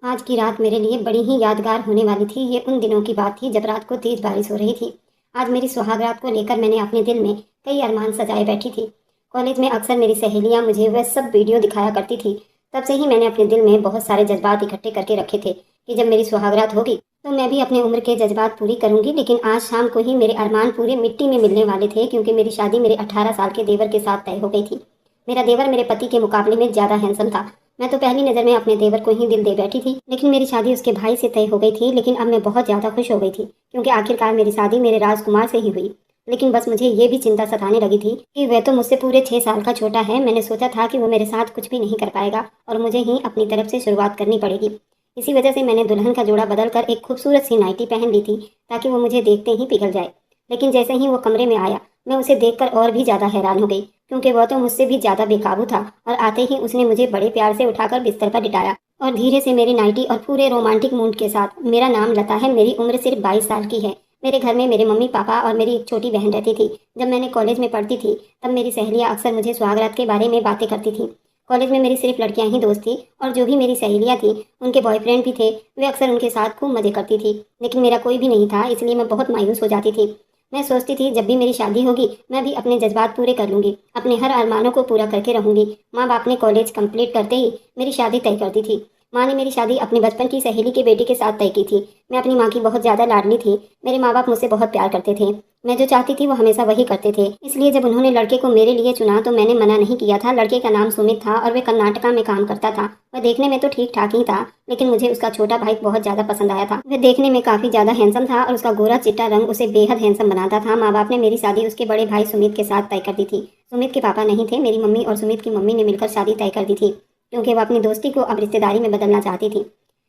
आज की रात मेरे लिए बड़ी ही यादगार होने वाली थी। ये उन दिनों की बात थी जब रात को तेज बारिश हो रही थी। आज मेरी सुहाग रात को लेकर मैंने अपने दिल में कई अरमान सजाए बैठी थी। कॉलेज में अक्सर मेरी सहेलियां मुझे वह सब वीडियो दिखाया करती थी। तब से ही मैंने अपने दिल में बहुत सारे जज्बात इकट्ठे करके रखे थे कि जब मेरी सुहाग रात होगी तो मैं भी अपनी उम्र के जज्बात पूरी करूंगी। लेकिन आज शाम को ही मेरे अरमान पूरे मिट्टी में मिलने वाले थे, क्योंकि मेरी शादी मेरे 18 साल के देवर के साथ तय हो गई थी। मेरा देवर मेरे पति के मुकाबले में ज्यादा हैंडसम था। मैं तो पहली नज़र में अपने देवर को ही दिल दे बैठी थी, लेकिन मेरी शादी उसके भाई से तय हो गई थी। लेकिन अब मैं बहुत ज़्यादा खुश हो गई थी, क्योंकि आखिरकार मेरी शादी मेरे राजकुमार से ही हुई। लेकिन बस मुझे ये भी चिंता सताने लगी थी कि वह तो मुझसे पूरे 6 साल का छोटा है। मैंने सोचा था कि वो मेरे साथ कुछ भी नहीं कर पाएगा और मुझे ही अपनी तरफ से शुरुआत करनी पड़ेगी। इसी वजह से मैंने दुल्हन का जोड़ा बदल कर एक खूबसूरत सी नाइटी पहन ली थी, ताकि वो मुझे देखते ही पिघल जाए। लेकिन जैसे ही वो कमरे में आया, मैं उसे देखकर और भी ज़्यादा हैरान हो गई, क्योंकि वह तो मुझसे भी ज़्यादा बेकाबू था। और आते ही उसने मुझे बड़े प्यार से उठाकर बिस्तर पर लिटाया और धीरे से मेरी नाइटी और पूरे रोमांटिक मूड के साथ, मेरा नाम लता है, मेरी उम्र सिर्फ 22 साल की है। मेरे घर में मेरे मम्मी पापा और मेरी एक छोटी बहन रहती थी। जब मैंने कॉलेज में पढ़ती थी तब मेरी सहेलियाँ अक्सर मुझे सुहागरात के बारे में बातें करती थी। कॉलेज में मेरी सिर्फ लड़कियां ही दोस्त थी, और जो भी मेरी सहेलियां थी उनके बॉयफ्रेंड भी थे। वे अक्सर उनके साथ खूब मजे करती थी, लेकिन मेरा कोई भी नहीं था, इसलिए मैं बहुत मायूस हो जाती थी। मैं सोचती थी जब भी मेरी शादी होगी मैं भी अपने जज्बात पूरे कर लूंगी, अपने हर अरमानों को पूरा करके रहूंगी। माँ बाप ने कॉलेज कंप्लीट करते ही मेरी शादी तय कर दी थी। माँ ने मेरी शादी अपने बचपन की सहेली के बेटे के साथ तय की थी। मैं अपनी माँ की बहुत ज़्यादा लाडली थी। मेरे माँ बाप मुझसे बहुत प्यार करते थे। मैं जो चाहती थी वो हमेशा वही करते थे। इसलिए जब उन्होंने लड़के को मेरे लिए चुना तो मैंने मना नहीं किया था। लड़के का नाम सुमित था और वह कर्नाटका में काम करता था। वह देखने में तो ठीक ठाक ही था, लेकिन मुझे उसका छोटा भाई बहुत ज़्यादा पसंद आया था। वह देखने में काफ़ी ज़्यादा हैंडसम था और उसका गोरा चिट्टा रंग उसे बेहद हैंडसम बनाता था। माँ बाप ने मेरी शादी उसके बड़े भाई सुमित के साथ तय कर दी थी। सुमित के पापा नहीं थे, मेरी मम्मी और सुमित की मम्मी ने मिलकर शादी तय कर दी थी, क्योंकि वह अपनी दोस्ती को अब रिश्तेदारी में बदलना चाहती थी।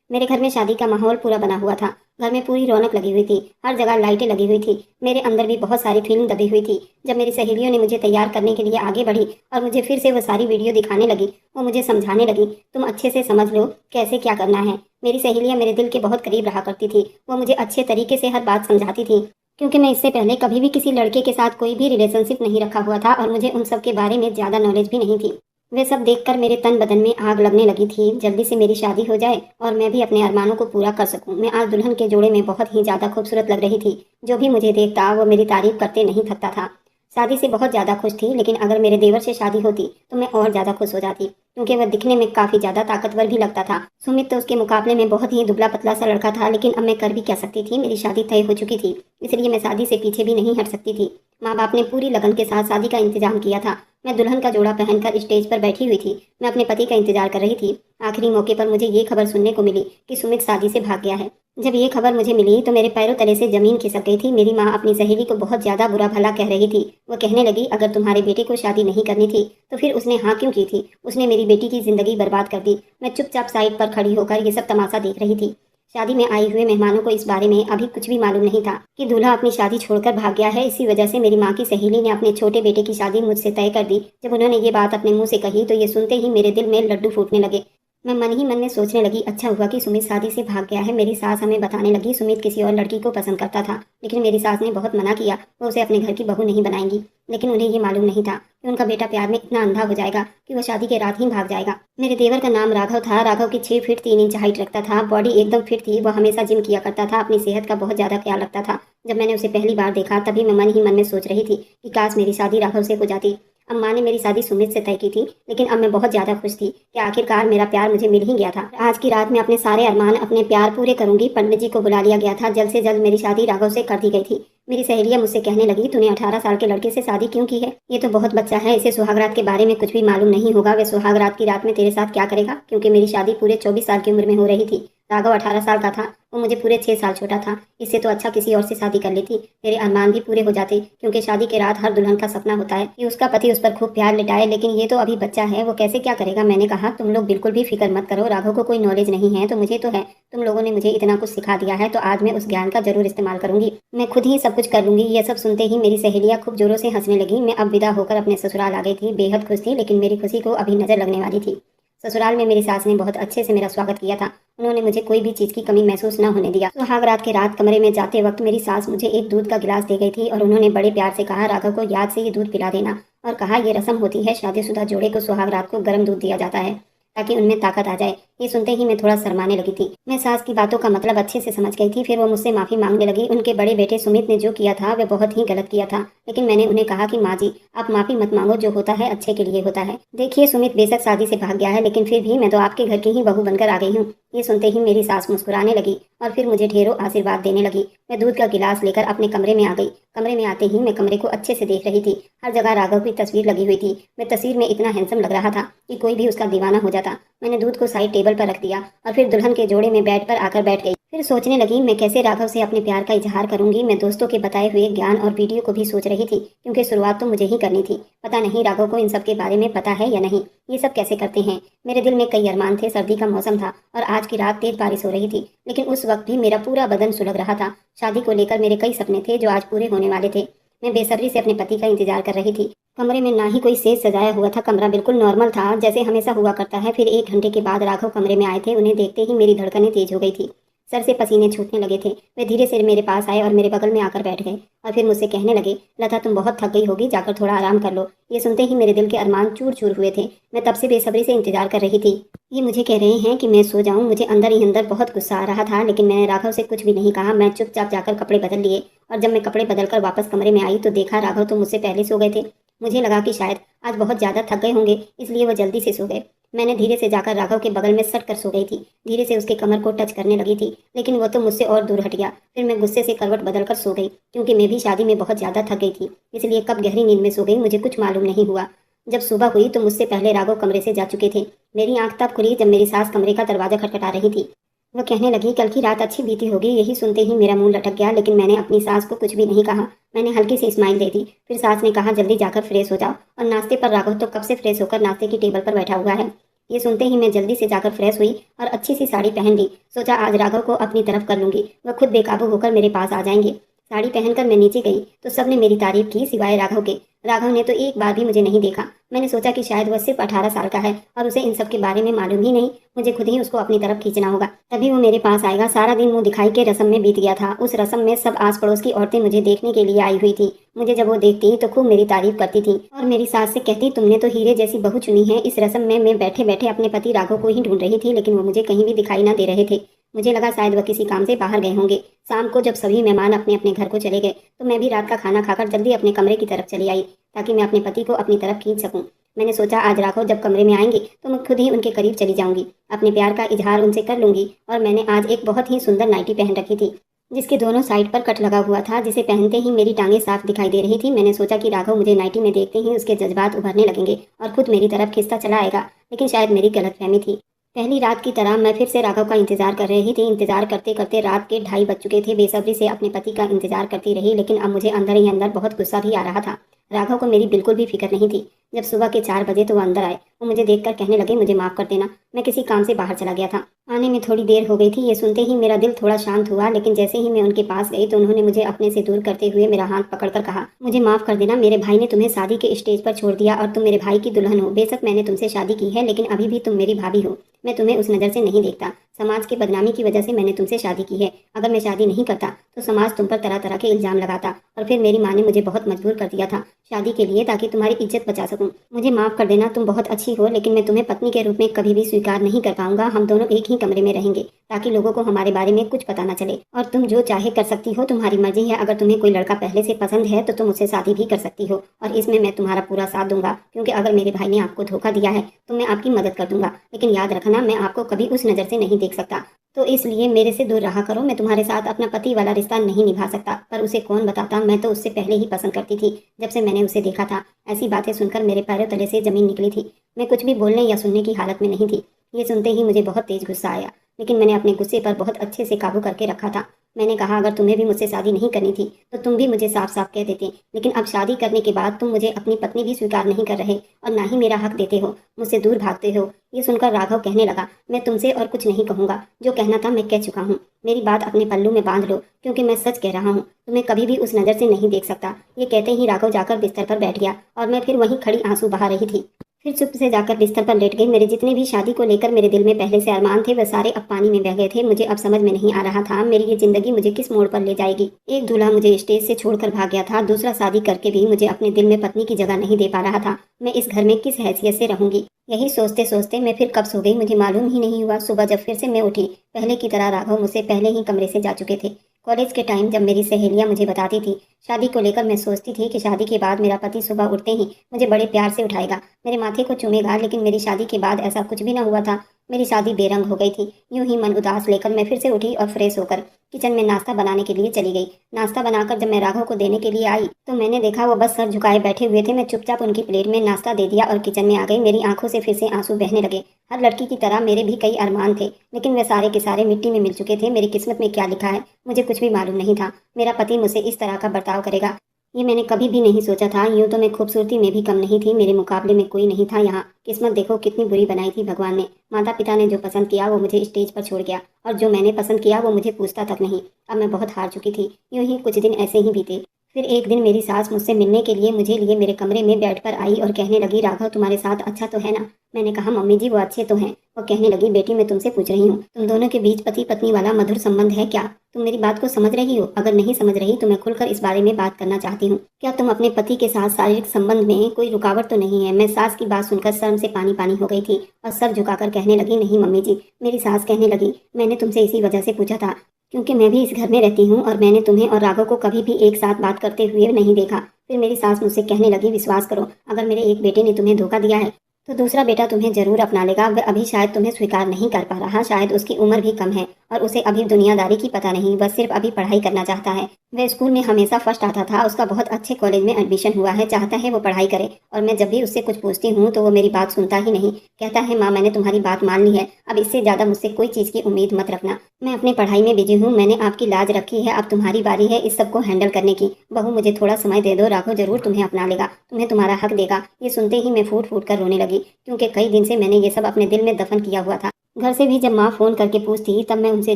मेरे घर में शादी का माहौल पूरा बना हुआ था। घर में पूरी रौनक लगी हुई थी, हर जगह लाइटें लगी हुई थी। मेरे अंदर भी बहुत सारी फीलिंग दबी हुई थी। जब मेरी सहेलियों ने मुझे तैयार करने के लिए आगे बढ़ी और मुझे फिर से वो सारी वीडियो दिखाने लगी, वो मुझे समझाने लगी, तुम अच्छे से समझ लो कैसे क्या करना है। मेरी सहेलियाँ मेरे दिल के बहुत करीब रहा करती थी। वो मुझे अच्छे तरीके से हर बात समझाती थी, क्योंकि मैं इससे पहले कभी भी किसी लड़के के साथ कोई भी रिलेशनशिप नहीं रखा हुआ था और मुझे उन सब के बारे में ज़्यादा नॉलेज भी नहीं थी। वे सब देखकर मेरे तन बदन में आग लगने लगी थी। जल्दी से मेरी शादी हो जाए और मैं भी अपने अरमानों को पूरा कर सकूं। मैं आज दुल्हन के जोड़े में बहुत ही ज़्यादा खूबसूरत लग रही थी। जो भी मुझे देखता वो मेरी तारीफ करते नहीं थकता था। शादी से बहुत ज़्यादा खुश थी, लेकिन अगर मेरे देवर से शादी होती तो मैं और ज़्यादा खुश हो जाती, क्योंकि वह दिखने में काफ़ी ज़्यादा ताकतवर भी लगता था। सुमित तो उसके मुकाबले में बहुत ही दुबला पतला सा लड़का था, लेकिन अब मैं कर भी क्या सकती थी, मेरी शादी तय हो चुकी थी। इसलिए मैं शादी से पीछे भी नहीं हट सकती थी। माँ बाप ने पूरी लगन के साथ शादी का इंतजाम किया था। मैं दुल्हन का जोड़ा पहनकर स्टेज पर बैठी हुई थी। मैं अपने पति का इंतजार कर रही थी। आखिरी मौके पर मुझे ये खबर सुनने को मिली कि सुमित शादी से भाग गया है। जब ये खबर मुझे मिली तो मेरे पैरों तले से जमीन खिसक गई थी। मेरी माँ अपनी सहेली को बहुत ज़्यादा बुरा भला कह रही थी। वो कहने लगी, अगर तुम्हारे बेटे को शादी नहीं करनी थी तो फिर उसने हाँ क्यों की थी? उसने मेरी बेटी की ज़िंदगी बर्बाद कर दी। मैं चुपचाप साइड पर खड़ी होकर ये सब तमाशा देख रही थी। शादी में आए हुए मेहमानों को इस बारे में अभी कुछ भी मालूम नहीं था कि दूल्हा अपनी शादी छोड़कर भाग गया है। इसी वजह से मेरी माँ की सहेली ने अपने छोटे बेटे की शादी मुझसे तय कर दी। जब उन्होंने ये बात अपने मुंह से कही तो ये सुनते ही मेरे दिल में लड्डू फूटने लगे। मैं मन ही मन में सोचने लगी, अच्छा हुआ कि सुमित शादी से भाग गया है। मेरी सास हमें बताने लगी सुमित किसी और लड़की को पसंद करता था, लेकिन मेरी सास ने बहुत मना किया, वो उसे अपने घर की बहू नहीं बनाएंगी। लेकिन उन्हें ये मालूम नहीं था कि उनका बेटा प्यार में इतना अंधा हो जाएगा कि वो शादी के रात ही भाग जाएगा। मेरे देवर का नाम राघव था। राघव की 6 फीट 3 इंच हाइट रखता था। बॉडी एकदम फिट थी। वो हमेशा जिम किया करता था। अपनी सेहत का बहुत ज़्यादा ख्याल रखता था। जब मैंने उसे पहली बार देखा तभी मैं मन ही मन में सोच रही थी कि काश मेरी शादी राघव से हो जाती। अब माँ ने मेरी शादी सुमित से तय की थी, लेकिन अब मैं बहुत ज़्यादा खुश थी कि आखिरकार मेरा प्यार मुझे मिल ही गया था। आज की रात में अपने सारे अरमान, अपने प्यार पूरे करूंगी। पंडित जी को बुला लिया गया था। जल्द से जल्द मेरी शादी राघव से कर दी गई थी। मेरी सहेलियां मुझसे कहने लगी, तूने 18 साल के लड़के से शादी क्यों की है? ये तो बहुत बच्चा है, इसे सुहागरात के बारे में कुछ भी मालूम नहीं होगा। वे सुहागरात की रात में तेरे साथ क्या करेगा? क्योंकि मेरी शादी पूरे 24 साल की उम्र में हो रही थी। राघव 18 साल का था, वो मुझे पूरे 6 साल छोटा था। इससे तो अच्छा किसी और से शादी कर लेती, तेरे अरमान भी पूरे हो जाते। क्योंकि शादी के रात हर दुल्हन का सपना होता है कि उसका पति उस पर खूब प्यार लिटाए, लेकिन ये तो अभी बच्चा है, वो कैसे क्या करेगा? मैंने कहा, तुम लोग बिल्कुल भी फिक्र मत करो, राघव को कोई नॉलेज नहीं है तो मुझे तो है। तुम लोगों ने मुझे इतना कुछ सिखा दिया है तो आज मैं उस ज्ञान का जरूर इस्तेमाल करूंगी। मैं खुद ही सब कुछ कर लूंगी। ये सब सुनते ही मेरी सहेलियां खूब जोरों से हंसने लगी। मैं अब विदा होकर अपने ससुराल आ गई थी। बेहद खुश थी, लेकिन मेरी खुशी को अभी नजर लगने वाली थी। ससुराल में मेरी सास ने बहुत अच्छे से मेरा स्वागत किया था। उन्होंने मुझे कोई भी चीज़ की कमी महसूस न होने दिया। सुहाग रात के रात कमरे में जाते वक्त मेरी सास मुझे एक दूध का गिलास दे गई थी और उन्होंने बड़े प्यार से कहा, राघव को याद से ये दूध पिला देना, और कहा, ये रस्म होती है, शादीशुदा जोड़े को सुहाग रात को गर्म दूध दिया जाता है ताकि उनमें ताकत आ जाए। ये सुनते ही मैं थोड़ा शर्माने लगी थी। मैं सास की बातों का मतलब अच्छे से समझ गई थी। फिर वो मुझसे माफ़ी मांगने लगी। उनके बड़े बेटे सुमित ने जो किया था वह बहुत ही गलत किया था, लेकिन मैंने उन्हें कहा कि माँ जी, आप माफ़ी मत मांगो, जो होता है अच्छे के लिए होता है। देखिए, सुमित बेशक शादी से भाग गया है, लेकिन फिर भी मैं तो आपके घर की ही बहू बनकर आ गई हूँ। ये सुनते ही मेरी सास मुस्कुराने लगी और फिर मुझे ढेरों आशीर्वाद देने लगी। मैं दूध का गिलास लेकर अपने कमरे में आ गई। कमरे में आते ही मैं कमरे को अच्छे से देख रही थी। हर जगह राघव की तस्वीर लगी हुई थी। मैं तस्वीर में इतना हैंडसम लग रहा था कि कोई भी उसका दीवाना हो जाता। मैंने दूध को साइड टेबल पर रख दिया और फिर दुल्हन के जोड़े में बेड पर आकर बैठ गई। फिर सोचने लगी मैं कैसे राघव से अपने प्यार का इजहार करूंगी। मैं दोस्तों के बताए हुए ज्ञान और वीडियो को भी सोच रही थी, क्योंकि शुरुआत तो मुझे ही करनी थी। पता नहीं राघव को इन सब के बारे में पता है या नहीं, ये सब कैसे करते हैं। मेरे दिल में कई अरमान थे। सर्दी का मौसम था और आज की रात तेज बारिश हो रही थी, लेकिन उस वक्त भी मेरा पूरा बदन सुलग रहा था। शादी को लेकर मेरे कई सपने थे जो आज पूरे होने वाले थे। मैं बेसब्री से अपने पति का इंतजार कर रही थी। कमरे में ना ही कोई सेज सजाया हुआ था। कमरा बिल्कुल नॉर्मल था, जैसे हमेशा हुआ करता है। फिर 1 घंटे के बाद राघव कमरे में आए थे। उन्हें देखते ही मेरी धड़कनें तेज हो गई थी। सर से पसीने छूटने लगे थे। वे धीरे से मेरे पास आए और मेरे बगल में आकर बैठ गए और फिर मुझसे कहने लगे, लता तुम बहुत थक गई होगी, जाकर थोड़ा आराम कर लो। ये सुनते ही मेरे दिल के अरमान चूर चूर हुए थे। मैं तब से बेसब्री से इंतजार कर रही थी। ये मुझे कह रहे हैं कि मैं सो जाऊं। मुझे अंदर ही अंदर बहुत गुस्सा आ रहा था, लेकिन मैंने राघव से कुछ भी नहीं कहा। मैं चुपचाप जाकर कपड़े बदल लिए और जब मैं कपड़े बदलकर वापस कमरे में आई तो देखा राघव तो मुझसे पहले सो गए थे। मुझे लगा कि शायद आज बहुत ज्यादा थक गए होंगे, इसलिए वो जल्दी से सो गए। मैंने धीरे से जाकर राघव के बगल में सट कर सो गई थी। धीरे से उसके कमर को टच करने लगी थी, लेकिन वो तो मुझसे और दूर हट गया। फिर मैं गुस्से से करवट बदल कर सो गई, क्योंकि मैं भी शादी में बहुत ज्यादा थक गई थी। इसलिए कब गहरी नींद में सो गई मुझे कुछ मालूम नहीं हुआ। जब सुबह हुई तो मुझसे पहले राघव कमरे से जा चुके थे। मेरी आंख तब खुली जब मेरी सास कमरे का दरवाजा खटखटा रही थी। वह कहने लगी, कल की रात अच्छी बीती होगी। यही सुनते ही मेरा मुंह लटक गया, लेकिन मैंने अपनी सास को कुछ भी नहीं कहा। मैंने हल्की सी स्माइल दे दी। फिर सास ने कहा, जल्दी जाकर फ्रेश हो जाओ। और नाश्ते पर राघव तो कब से फ्रेश होकर नाश्ते की टेबल पर बैठा हुआ है। ये सुनते ही मैं जल्दी से जाकर फ्रेश हुई और अच्छी सी साड़ी पहन ली। सोचा आज राघव को अपनी तरफ कर लूंगी, वह खुद बेकाबू होकर मेरे पास आ जाएंगे। साड़ी पहनकर मैं नीचे गई तो सबने मेरी तारीफ की, सिवाय राघव के। राघव ने तो एक बार भी मुझे नहीं देखा। मैंने सोचा कि शायद वह सिर्फ 18 साल का है और उसे इन सब के बारे में मालूम ही नहीं। मुझे खुद ही उसको अपनी तरफ खींचना होगा, तभी वो मेरे पास आएगा। सारा दिन मुंह दिखाई के रस्म में बीत गया था। उस रस्म में सब आस पड़ोस की औरतें मुझे देखने के लिए आई हुई थी। मुझे जब वो देखती तो खूब मेरी तारीफ करती थी और मेरी सास से कहती, तुमने तो हीरे जैसी बहू चुनी है। इस रस्म में मैं बैठे बैठे अपने पति राघव को ही ढूंढ रही थी, लेकिन वो मुझे कहीं भी दिखाई ना दे रहे थे। मुझे लगा शायद वह किसी काम से बाहर गए होंगे। शाम को जब सभी मेहमान अपने अपने घर को चले गए तो मैं भी रात का खाना खाकर जल्दी अपने कमरे की तरफ चली आई, ताकि मैं अपने पति को अपनी तरफ खींच सकूं। मैंने सोचा आज राघव जब कमरे में आएंगे तो मैं खुद ही उनके करीब चली जाऊंगी, अपने प्यार का इजहार उनसे कर लूंगी। और मैंने आज एक बहुत ही सुंदर नाइटी पहन रखी थी, जिसके दोनों साइड पर कट लगा हुआ था, जिसे पहनते ही मेरी टांगें साफ दिखाई दे रही थी। मैंने सोचा कि राघव मुझे नाइटी में देखते ही उसके जज्बात उभरने लगेंगे और खुद मेरी तरफ खिंचता चला आएगा, लेकिन शायद मेरी गलतफहमी थी। पहली रात की तरह मैं फिर से राघव का इंतजार कर रही थी। इंतजार करते करते रात के 2:30 बज चुके थे। बेसब्री से अपने पति का इंतजार करती रही, लेकिन अब मुझे अंदर ही अंदर बहुत गुस्सा भी आ रहा था। राघव को मेरी बिल्कुल भी फिक्र नहीं थी। जब सुबह के 4 बजे तो वो अंदर आए। वो मुझे देखकर कहने लगे, मुझे माफ़ कर देना, मैं किसी काम से बाहर चला गया था। आने में थोड़ी देर हो गई थी। ये सुनते ही मेरा दिल थोड़ा शांत हुआ, लेकिन जैसे ही मैं उनके पास गई तो उन्होंने मुझे अपने से दूर करते हुए मेरा हाथ पकड़कर कहा, मुझे माफ़ कर देना। मेरे भाई ने तुम्हें शादी के स्टेज पर छोड़ दिया और तुम मेरे भाई की दुल्हन हो। बेशक मैंने तुमसे शादी की है, लेकिन अभी भी तुम मेरी भाभी हो। मैं तुम्हें उस नज़र से नहीं देखता। समाज की बदनामी की वजह से मैंने तुमसे शादी की है। अगर मैं शादी नहीं करता तो समाज तुम पर तरह तरह के इल्जाम लगाता, और फिर मेरी माँ ने मुझे बहुत मजबूर कर दिया था शादी के लिए, ताकि तुम्हारी इज्जत बचा सकूं। मुझे माफ़ कर देना, तुम बहुत अच्छी हो, लेकिन मैं तुम्हें पत्नी के रूप में कभी भी स्वीकार नहीं कर पाऊंगा। हम दोनों एक ही कमरे में रहेंगे, ताकि लोगों को हमारे बारे में कुछ पता न चले। और तुम जो चाहे कर सकती हो, तुम्हारी मर्जी है। अगर तुम्हें कोई लड़का पहले से पसंद है तो तुम उससे शादी भी कर सकती हो, और इसमें मैं तुम्हारा पूरा साथ दूंगा, क्योंकि अगर मेरे भाई ने आपको धोखा दिया है तो मैं आपकी मदद कर दूंगा। लेकिन याद रखना, मैं आपको कभी उस नज़र से नहीं देख सकता, तो इसलिए मेरे से दूर रहा करो। मैं तुम्हारे साथ अपना पति वाला रिश्ता नहीं निभा सकता। पर उसे कौन बताता, मैं तो उससे पहले ही पसंद करती थी, जब से मैंने उसे देखा था। ऐसी बातें सुनकर मेरे पैरों तले से जमीन निकली थी। मैं कुछ भी बोलने या सुनने की हालत में नहीं थी। ये सुनते ही मुझे बहुत तेज गुस्सा आया, लेकिन मैंने अपने गुस्से पर बहुत अच्छे से काबू करके रखा था। मैंने कहा, अगर तुम्हें भी मुझसे शादी नहीं करनी थी तो तुम भी मुझे साफ साफ कह देते, लेकिन अब शादी करने के बाद तुम मुझे अपनी पत्नी भी स्वीकार नहीं कर रहे और ना ही मेरा हक देते हो, मुझसे दूर भागते हो। ये सुनकर राघव कहने लगा, मैं तुमसे और कुछ नहीं कहूँगा, जो कहना था मैं कह चुका हूँ। मेरी बात अपने पल्लू में बांध लो, क्योंकि मैं सच कह रहा हूँ, तुम्हें कभी भी उस नज़र से नहीं देख सकता। ये कहते ही राघव जाकर बिस्तर पर बैठ गया और मैं फिर वहीं खड़ी आंसू बहा रही थी। फिर चुप से जाकर बिस्तर पर लेट गई। मेरे जितने भी शादी को लेकर मेरे दिल में पहले से अरमान थे, वह सारे अब पानी में बह गए थे। मुझे अब समझ में नहीं आ रहा था मेरी ये जिंदगी मुझे किस मोड़ पर ले जाएगी। एक दूल्हा मुझे स्टेज से छोड़कर भाग गया था, दूसरा शादी करके भी मुझे अपने दिल में पत्नी की जगह नहीं दे पा रहा था। मैं इस घर में किस हैसियत से रहूंगी। यही सोचते सोचते मैं फिर कब सो गई मुझे मालूम ही नहीं हुआ। सुबह जब फिर से मैं उठी, पहले की तरह राघव मुझसे पहले ही कमरे से जा चुके थे। कॉलेज के टाइम जब मेरी सहेलियां मुझे बताती थी शादी को लेकर, मैं सोचती थी कि शादी के बाद मेरा पति सुबह उठते ही मुझे बड़े प्यार से उठाएगा, मेरे माथे को चूमेगा, लेकिन मेरी शादी के बाद ऐसा कुछ भी न हुआ था। मेरी शादी बेरंग हो गई थी। यूं ही मन उदास लेकर मैं फिर से उठी और फ्रेश होकर किचन में नाश्ता बनाने के लिए चली गई। नाश्ता बनाकर जब मैं राघव को देने के लिए आई तो मैंने देखा वो बस सर झुकाए बैठे हुए थे। मैं चुपचाप उनकी प्लेट में नाश्ता दे दिया और किचन में आ गई। मेरी आंखों से फिर से आंसू बहने लगे। हर लड़की की तरह मेरे भी कई अरमान थे, लेकिन वे सारे के सारे मिट्टी में मिल चुके थे। मेरी किस्मत में क्या लिखा है मुझे कुछ भी मालूम नहीं था। मेरा पति मुझसे इस तरह का बर्ताव करेगा ये मैंने कभी भी नहीं सोचा था। यूं तो मैं खूबसूरती में भी कम नहीं थी, मेरे मुकाबले में कोई नहीं था यहाँ। किस्मत देखो कितनी बुरी बनाई थी भगवान ने। माता पिता ने जो पसंद किया वो मुझे स्टेज पर छोड़ गया, और जो मैंने पसंद किया वो मुझे पूछता तक नहीं। अब मैं बहुत हार चुकी थी। यूं ही कुछ दिन ऐसे ही बीते। फिर एक दिन मेरी सास मुझसे मिलने के लिए मुझे लिए मेरे कमरे में बेड पर आई और कहने लगी, राघव तुम्हारे साथ अच्छा तो है ना? मैंने कहा, मम्मी जी वो अच्छे तो हैं। वो कहने लगी, बेटी मैं तुमसे पूछ रही हूँ, तुम दोनों के बीच पति पत्नी वाला मधुर संबंध है क्या? तुम मेरी बात को समझ रही हो? अगर नहीं समझ रही तो मैं खुलकर इस बारे में बात करना चाहती हूँ। क्या तुम अपने पति के साथ शारीरिक संबंध में कोई रुकावट तो नहीं है? मैं सास की बात सुनकर शर्म से पानी पानी हो गई थी और सर झुकाकर कहने लगी, नहीं मम्मी जी। मेरी सास कहने लगी, मैंने तुमसे इसी वजह से पूछा था क्योंकि मैं भी इस घर में रहती हूँ और मैंने तुम्हें और राघव को कभी भी एक साथ बात करते हुए नहीं देखा। फिर मेरी सास मुझसे कहने लगी, विश्वास करो, अगर मेरे एक बेटे ने तुम्हें धोखा दिया है तो दूसरा बेटा तुम्हें जरूर अपना लेगा। वह अभी शायद तुम्हें स्वीकार नहीं कर पा रहा, शायद उसकी उम्र भी कम है और उसे अभी दुनियादारी की पता नहीं, वह सिर्फ अभी पढ़ाई करना चाहता है। वह स्कूल में हमेशा फर्स्ट आता था, उसका बहुत अच्छे कॉलेज में एडमिशन हुआ है, चाहता है वो पढ़ाई करे। और मैं जब भी उससे कुछ पूछती हूँ तो वो मेरी बात सुनता ही नहीं। कहता है, माँ मैंने तुम्हारी बात मान ली है, अब इससे ज्यादा मुझसे कोई चीज की उम्मीद मत रखना। मैं अपनी पढ़ाई में बिजी हूँ, मैंने आपकी लाज रखी है, अब तुम्हारी बारी है इस सबको हैंडल करने की। बहू मुझे थोड़ा समय दे दो, राघव जरूर तुम्हें अपना लेगा, तुम्हें तुम्हारा हक देगा। ये सुनते ही मैं फूट फूट कर रोने लगी, क्योंकि कई दिन से मैंने ये सब अपने दिल में दफन किया हुआ था। घर से भी जब माँ फोन करके पूछती तब मैं उनसे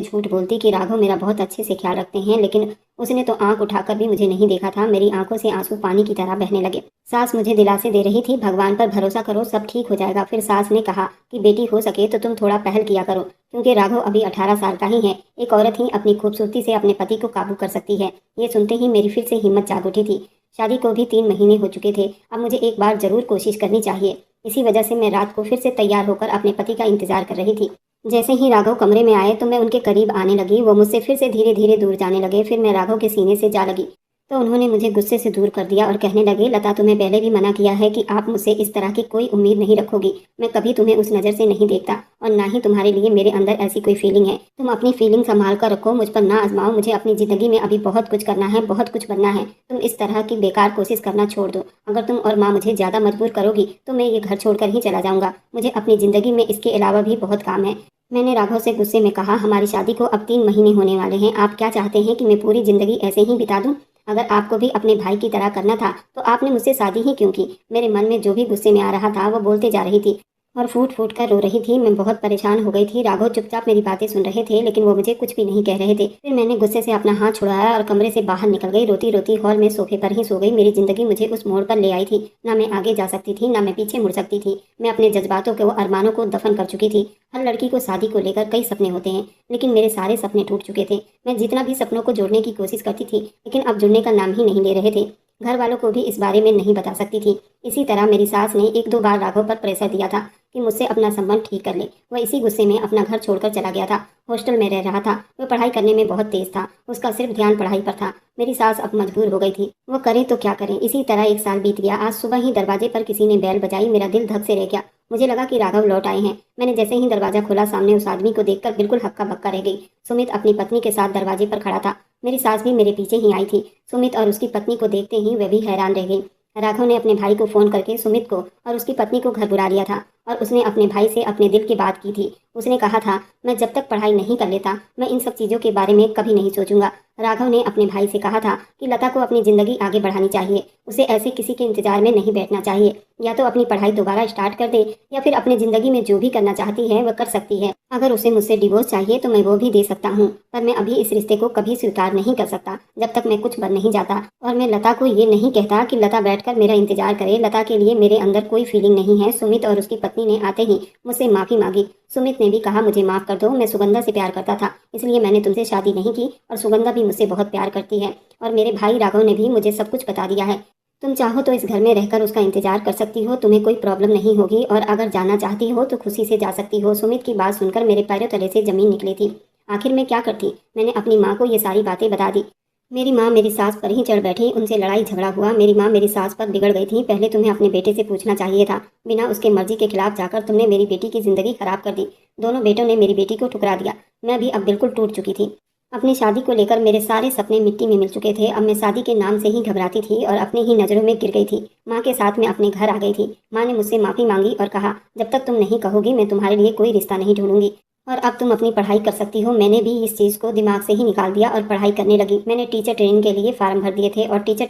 झूठ बोलती कि राघव मेरा बहुत अच्छे से ख्याल रखते हैं, लेकिन उसने तो आंख उठाकर भी मुझे नहीं देखा था। मेरी आंखों से आंसू पानी की तरह बहने लगे। सास मुझे दिलासे दे रही थी, भगवान पर भरोसा करो, सब ठीक हो जाएगा। फिर सास ने कहा कि बेटी हो सके तो तुम थोड़ा पहल किया करो, क्योंकि राघव अभी 18 साल का ही है। एक औरत ही अपनी खूबसूरती से अपने पति को काबू कर सकती है। ये सुनते ही मेरी फिर से हिम्मत जाग उठी थी। शादी को भी 3 महीने हो चुके थे, अब मुझे एक बार जरूर कोशिश करनी चाहिए। इसी वजह से मैं रात को फिर से तैयार होकर अपने पति का इंतजार कर रही थी। जैसे ही राघव कमरे में आए तो मैं उनके करीब आने लगी। वो मुझसे फिर से धीरे धीरे दूर जाने लगे। फिर मैं राघव के सीने से जा लगी तो उन्होंने मुझे गुस्से से दूर कर दिया और कहने लगे, लता तुम्हें पहले भी मना किया है कि आप मुझसे इस तरह की कोई उम्मीद नहीं रखोगी। मैं कभी तुम्हें उस नज़र से नहीं देखता और ना ही तुम्हारे लिए मेरे अंदर ऐसी कोई फीलिंग है। तुम अपनी फीलिंग संभाल कर रखो, मुझ पर ना आजमाओ। मुझे अपनी ज़िंदगी में अभी बहुत कुछ करना है, बहुत कुछ बनना है। तुम इस तरह की बेकार कोशिश करना छोड़ दो। अगर तुम और माँ मुझे ज़्यादा मजबूर करोगी तो मैं ये घर छोड़कर ही चला जाऊँगा। मुझे अपनी ज़िंदगी में इसके अलावा भी बहुत काम है। मैंने राघव से गुस्से में कहा, हमारी शादी को अब 3 महीने होने वाले हैं। आप क्या चाहते हैं कि मैं पूरी ज़िंदगी ऐसे ही बिता दूं? अगर आपको भी अपने भाई की तरह करना था तो आपने मुझसे शादी ही क्यों की? मेरे मन में जो भी गुस्से में आ रहा था वो बोलते जा रही थी और फूट फूट कर रो रही थी। मैं बहुत परेशान हो गई थी। राघव चुपचाप मेरी बातें सुन रहे थे, लेकिन वो मुझे कुछ भी नहीं कह रहे थे। फिर मैंने गुस्से से अपना हाथ छुड़ाया और कमरे से बाहर निकल गई। रोती रोती हॉल में सोफे पर ही सो गई। मेरी जिंदगी मुझे उस मोड़ पर ले आई थी। ना मैं आगे जा सकती थी, ना मैं पीछे मुड़ सकती थी। मैं अपने जज्बातों के अरमानों को दफन कर चुकी थी। हर लड़की को शादी को लेकर कई सपने होते हैं, लेकिन मेरे सारे सपने टूट चुके थे। मैं जितना भी सपनों को जोड़ने की कोशिश करती थी, लेकिन अब जुड़ने का नाम ही नहीं ले रहे थे। घर वालों को भी इस बारे में नहीं बता सकती थी। इसी तरह मेरी सास ने 1-2 बार राघव पर प्रेशर दिया था कि मुझसे अपना संबंध ठीक कर ले। वह इसी गुस्से में अपना घर छोड़कर चला गया था। हॉस्टल में रह रहा था। वह पढ़ाई करने में बहुत तेज था, उसका सिर्फ ध्यान पढ़ाई पर था। मेरी सास अब मजबूर हो गई थी, वो करे तो क्या करे। इसी तरह 1 साल बीत गया। आज सुबह ही दरवाजे पर किसी ने बैल बजाई। मेरा दिल धक से रह गया। मुझे लगा कि राघव लौट आए हैं। मैंने जैसे ही दरवाजा खोला, सामने उस आदमी को देखकर बिल्कुल हक्का बक्का रह गई। सुमित अपनी पत्नी के साथ दरवाजे पर खड़ा था। मेरी सास भी मेरे पीछे ही आई थी। सुमित और उसकी पत्नी को देखते ही वह भी हैरान रह गई। राघव ने अपने भाई को फोन करके सुमित को और उसकी पत्नी को घर बुला लिया था और उसने अपने भाई से अपने दिल की बात की थी। उसने कहा था, मैं जब तक पढ़ाई नहीं कर लेता मैं इन सब चीज़ों के बारे में कभी नहीं सोचूंगा। राघव ने अपने भाई से कहा था कि लता को अपनी ज़िंदगी आगे बढ़ानी चाहिए, उसे ऐसे किसी के इंतजार में नहीं बैठना चाहिए। या तो अपनी पढ़ाई दोबारा स्टार्ट कर दे या फिर अपनी ज़िंदगी में जो भी करना चाहती है वह कर सकती है। अगर उसे मुझसे डिवोर्स चाहिए तो मैं वो भी दे सकता हूँ, पर मैं अभी इस रिश्ते को कभी स्वीकार नहीं कर सकता जब तक मैं कुछ बन नहीं जाता। और मैं लता को ये नहीं कहता कि लता बैठकर मेरा इंतजार करे। लता के लिए मेरे अंदर कोई फीलिंग नहीं है। सुमित और उसकी पत्नी ने आते ही मुझसे माफ़ी मांगी। सुमित ने भी कहा, मुझे माफ़ कर दो, मैं सुगंधा से प्यार करता था, इसलिए मैंने तुमसे शादी नहीं की और सुगंधा भी मुझसे बहुत प्यार करती है। और मेरे भाई राघव ने भी मुझे सब कुछ बता दिया है। तुम चाहो तो इस घर में रहकर उसका इंतजार कर सकती हो, तुम्हें कोई प्रॉब्लम नहीं होगी, और अगर जाना चाहती हो तो खुशी से जा सकती हो। सुमित की बात सुनकर मेरे पैरों तले से जमीन निकली थी। आखिर मैं क्या करती? मैंने अपनी माँ को ये सारी बातें बता दी। मेरी माँ मेरी सास पर ही चढ़ बैठी, उनसे लड़ाई झगड़ा हुआ। मेरी माँ मेरी सास पर बिगड़ गई थी। पहले तुम्हें अपने बेटे से पूछना चाहिए था। बिना उसके मर्जी के खिलाफ जाकर तुमने मेरी बेटी की जिंदगी खराब कर दी। दोनों बेटों ने मेरी बेटी को ठुकरा दिया। मैं भी अब बिल्कुल टूट चुकी थी। अपनी शादी को लेकर मेरे सारे सपने मिट्टी में मिल चुके थे। अब मैं शादी के नाम से ही घबराती थी और अपनी ही नज़रों में गिर गई थी। माँ के साथ मैं अपने घर आ गई थी। माँ ने मुझसे माफ़ी मांगी और कहा, जब तक तुम नहीं कहोगी मैं तुम्हारे लिए कोई रिश्ता नहीं ढूंढूंगी और अब तुम अपनी पढ़ाई कर सकती हो। मैंने भी इस चीज़ को दिमाग से ही निकाल दिया और पढ़ाई करने लगी। मैंने टीचर ट्रेनिंग के लिए फार्म भर दिए थे और टीचर